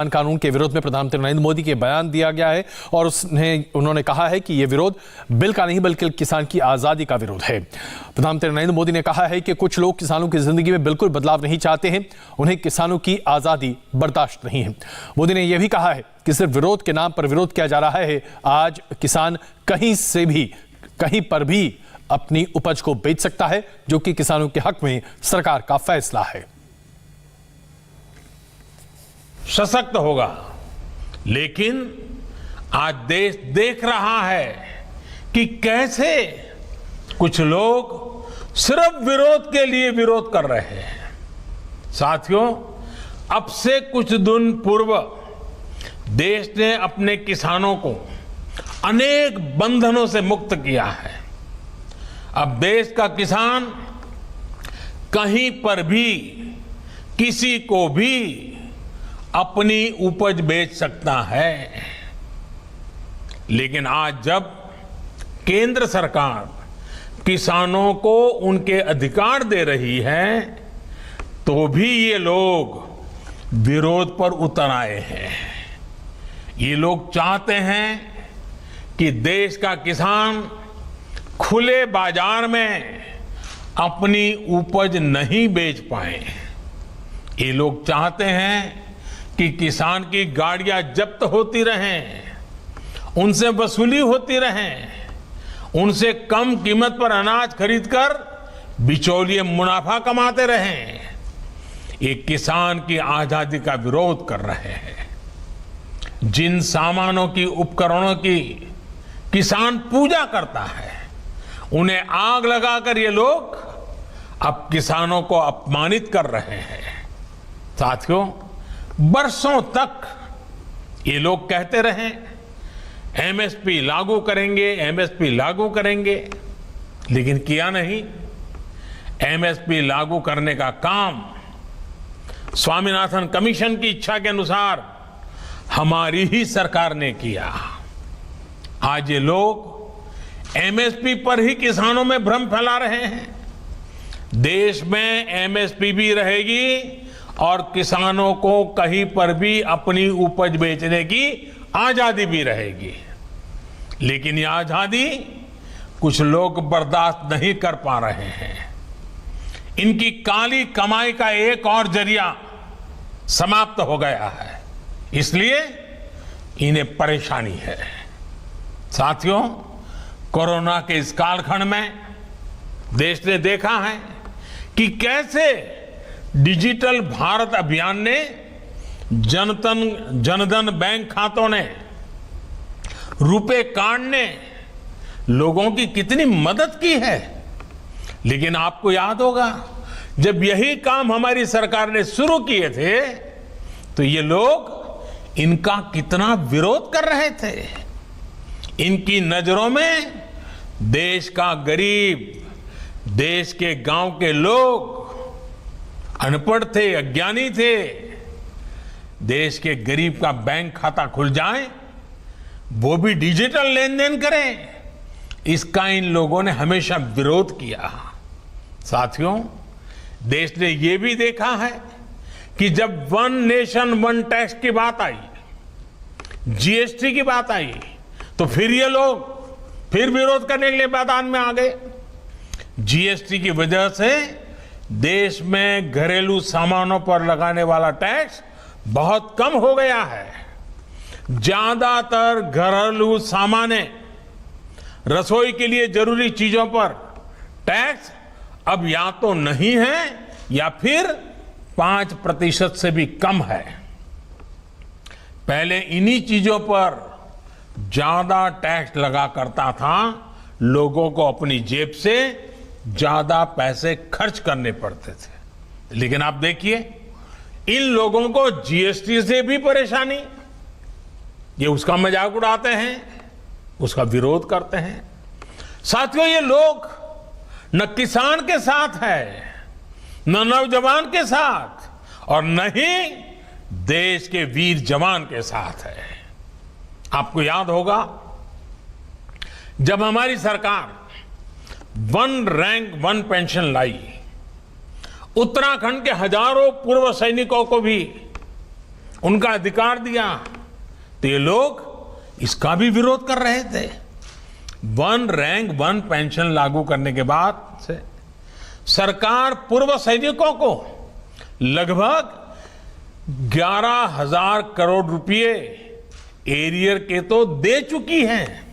कानून के विरोध में प्रधानमंत्री नरेंद्र मोदी के बयान दिया गया है और उन्होंने कहा है कि यह विरोध बिल का नहीं बल्कि किसान की आजादी का विरोध है। प्रधानमंत्री नरेंद्र मोदी ने कहा है कि कुछ लोग किसानों की जिंदगी में बिल्कुल बदलाव नहीं चाहते हैं, उन्हें किसानों की आजादी बर्दाश्त नहीं है। मोदी ने यह भी कहा है कि सिर्फ विरोध के नाम पर विरोध किया जा रहा है। आज किसान कहीं पर भी अपनी उपज को बेच सकता है, जो कि किसानों के हक में सरकार का फैसला है। सशक्त होगा, लेकिन आज देश देख रहा है कि कैसे कुछ लोग सिर्फ विरोध के लिए विरोध कर रहे हैं। साथियों, अब से कुछ दिन पूर्व देश ने अपने किसानों को अनेक बंधनों से मुक्त किया है। अब देश का किसान कहीं पर भी किसी को भी अपनी उपज बेच सकता है। लेकिन आज जब केंद्र सरकार किसानों को उनके अधिकार दे रही है, तो भी ये लोग विरोध पर उतर आए हैं। ये लोग चाहते हैं कि देश का किसान खुले बाजार में अपनी उपज नहीं बेच पाए। ये लोग चाहते हैं कि किसान की गाड़ियां जब्त होती रहें, उनसे वसूली होती रहें, उनसे कम कीमत पर अनाज खरीदकर बिचौलिए मुनाफा कमाते रहें। ये किसान की आजादी का विरोध कर रहे हैं। जिन सामानों की, उपकरणों की किसान पूजा करता है, उन्हें आग लगाकर ये लोग अब किसानों को अपमानित कर रहे हैं। साथियों, बरसों तक ये लोग कहते रहे एमएसपी लागू करेंगे, एमएसपी लागू करेंगे, लेकिन किया नहीं। एमएसपी लागू करने का काम स्वामीनाथन कमीशन की इच्छा के अनुसार हमारी ही सरकार ने किया। आज ये लोग एमएसपी पर ही किसानों में भ्रम फैला रहे हैं। देश में एमएसपी भी रहेगी और किसानों को कहीं पर भी अपनी उपज बेचने की आजादी भी रहेगी। लेकिन ये आजादी कुछ लोग बर्दाश्त नहीं कर पा रहे हैं। इनकी काली कमाई का एक और जरिया समाप्त हो गया है, इसलिए इन्हें परेशानी है। साथियों, कोरोना के इस कालखंड में देश ने देखा है कि कैसे डिजिटल भारत अभियान ने जनधन बैंक खातों ने, रुपे कार्ड ने लोगों की कितनी मदद की है। लेकिन आपको याद होगा, जब यही काम हमारी सरकार ने शुरू किए थे, तो ये लोग इनका कितना विरोध कर रहे थे। इनकी नजरों में देश का गरीब, देश के गांव के लोग अनपढ़ थे, अज्ञानी थे। देश के गरीब का बैंक खाता खुल जाए, वो भी डिजिटल लेन देन करें, इसका इन लोगों ने हमेशा विरोध किया। साथियों, देश ने ये भी देखा है कि जब वन नेशन वन टैक्स की बात आई, जीएसटी की बात आई, तो फिर ये लोग फिर विरोध करने के लिए मैदान में आ गए। जीएसटी की वजह से देश में घरेलू सामानों पर लगाने वाला टैक्स बहुत कम हो गया है। ज्यादातर घरेलू सामान, रसोई के लिए जरूरी चीजों पर टैक्स अब या तो नहीं है या फिर 5% से भी कम है। पहले इन्हीं चीजों पर ज्यादा टैक्स लगा करता था, लोगों को अपनी जेब से ज्यादा पैसे खर्च करने पड़ते थे। लेकिन आप देखिए, इन लोगों को जीएसटी से भी परेशानी, ये उसका मजाक उड़ाते हैं, उसका विरोध करते हैं। साथियों, ये लोग न किसान के साथ है, न नौजवान के साथ, और न ही देश के वीर जवान के साथ है। आपको याद होगा, जब हमारी सरकार वन रैंक वन पेंशन लाई, उत्तराखंड के हजारों पूर्व सैनिकों को भी उनका अधिकार दिया तो ये लोग इसका भी विरोध कर रहे थे। वन रैंक वन पेंशन लागू करने के बाद से सरकार पूर्व सैनिकों को लगभग 11,000 करोड़ रुपए एरियर के तो दे चुकी है।